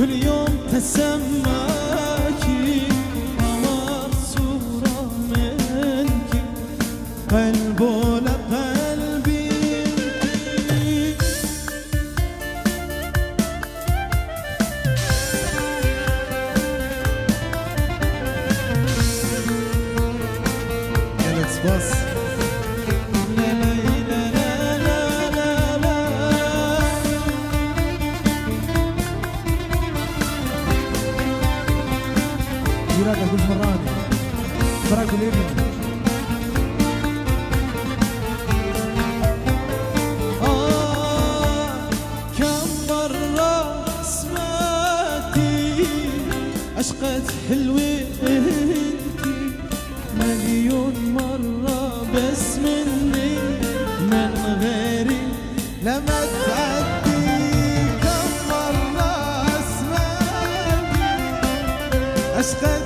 كل يوم تسماكي قمر صورة منك قلب ولا قلبي Alex Boss جيران أقول مراني فراق الابن كم مرة سمعتي عشقت حلوة انتي مليون مرة بس مني من غيري لما تعدي كم مرة سمعتي عشقت